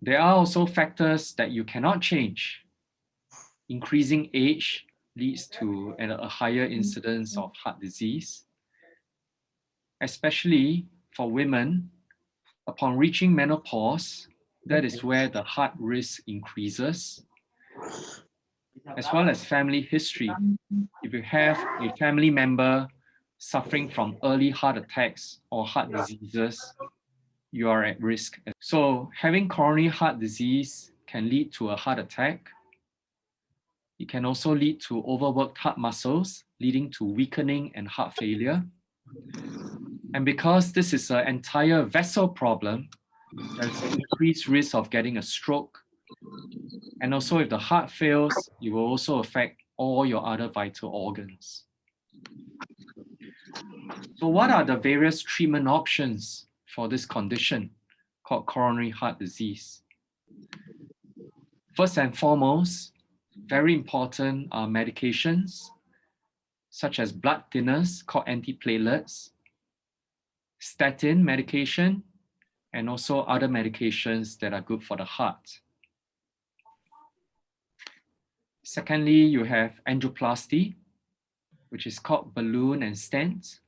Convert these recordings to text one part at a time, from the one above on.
There are also factors that you cannot change. Increasing age leads to a higher incidence of heart disease, especially for women. Upon reaching menopause, that is where the heart risk increases, as well as family history. If you have a family member suffering from early heart attacks or heart diseases, you are at risk. So having coronary heart disease can lead to a heart attack. It can also lead to overworked heart muscles, leading to weakening and heart failure. And because this is an entire vessel problem, there's an increased risk of getting a stroke. And also if the heart fails, it will also affect all your other vital organs. So what are the various treatment options for this condition called coronary heart disease? First and foremost, very important are medications such as blood thinners called antiplatelets, statin medication, and also other medications that are good for the heart. Secondly, you have angioplasty, which is called balloon and stent.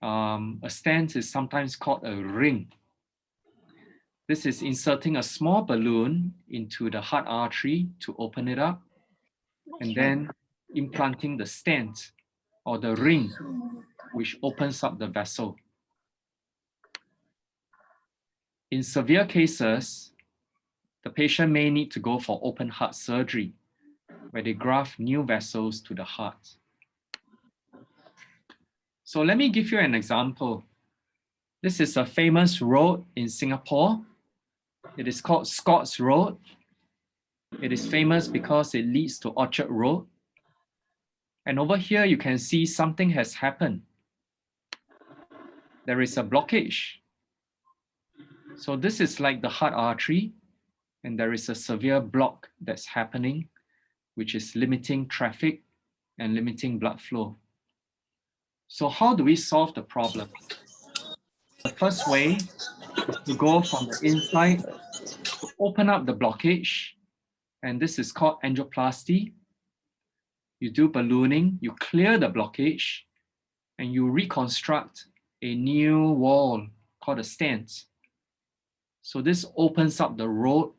A stent is sometimes called a ring. This is inserting a small balloon into the heart artery to open it up, and then implanting the stent or the ring, which opens up the vessel. In severe cases, the patient may need to go for open heart surgery, where they graft new vessels to the heart. So let me give you an example. This is a famous road in Singapore. It is called Scott's Road. It is famous because it leads to Orchard Road. And over here, you can see something has happened. There is a blockage. So this is like the heart artery, and there is a severe block that's happening, which is limiting traffic and limiting blood flow. So how do we solve the problem? The first way is to go from the inside to open up the blockage, and this is called angioplasty. You do ballooning, you clear the blockage, and you reconstruct a new wall called a stent. So this opens up the road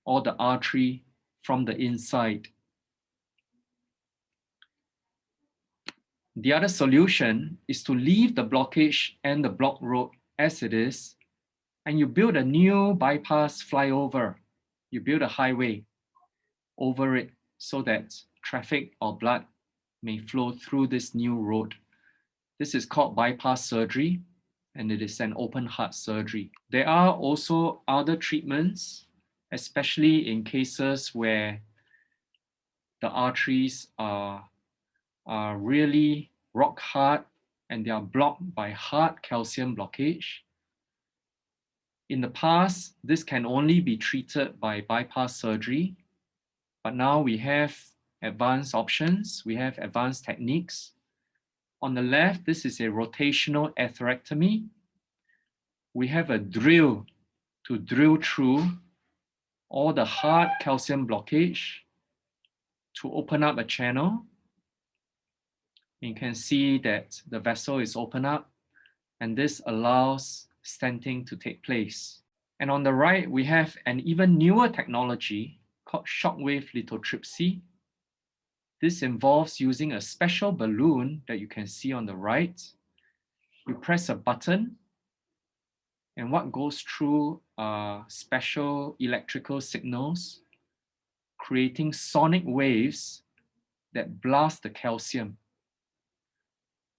or the artery from the inside. The other solution is to leave the blockage and the blocked road as it is, and you build a new bypass flyover. You build a highway over it so that traffic or blood may flow through this new road. This is called bypass surgery, and it is an open heart surgery. There are also other treatments, especially in cases where the arteries are really rock hard and they are blocked by hard calcium blockage. In the past, this can only be treated by bypass surgery, but now we have advanced options, we have advanced techniques. On the left, this is a rotational atherectomy. We have a drill to drill through all the hard calcium blockage to open up a channel. You can see that the vessel is open up, and this allows stenting to take place. And on the right, we have an even newer technology called shockwave lithotripsy. This involves using a special balloon that you can see on the right. You press a button, and what goes through are special electrical signals, creating sonic waves that blast the calcium.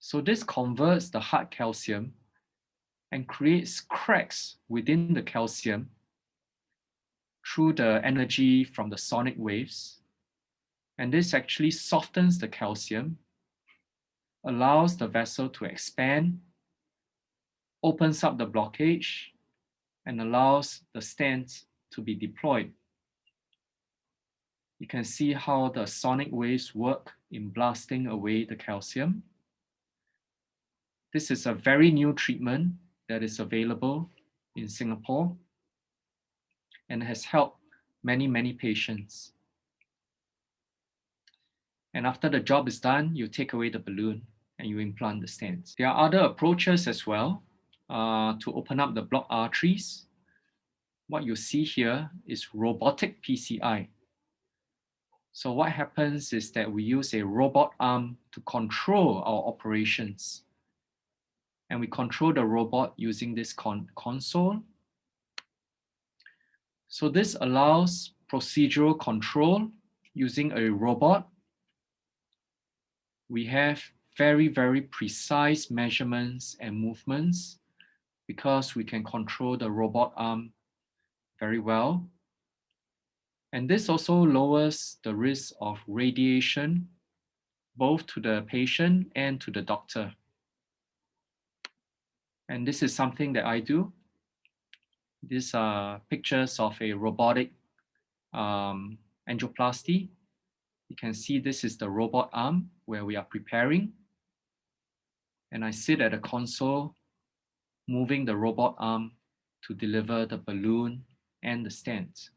So this converts the hard calcium and creates cracks within the calcium through the energy from the sonic waves. And this actually softens the calcium, allows the vessel to expand, opens up the blockage, and allows the stent to be deployed. You can see how the sonic waves work in blasting away the calcium. This is a very new treatment that is available in Singapore. and has helped many, many patients. And after the job is done, you take away the balloon and you implant the stents. There are other approaches as well to open up the blocked arteries. What you see here is robotic PCI. So what happens is that we use a robot arm to control our operations. And we control the robot using this console. So this allows procedural control using a robot. We have very, very precise measurements and movements because we can control the robot arm very well. And this also lowers the risk of radiation, both to the patient and to the doctor. And this is something that I do. These are pictures of a robotic angioplasty. You can see this is the robot arm where we are preparing. And I sit at a console, moving the robot arm to deliver the balloon and the stent.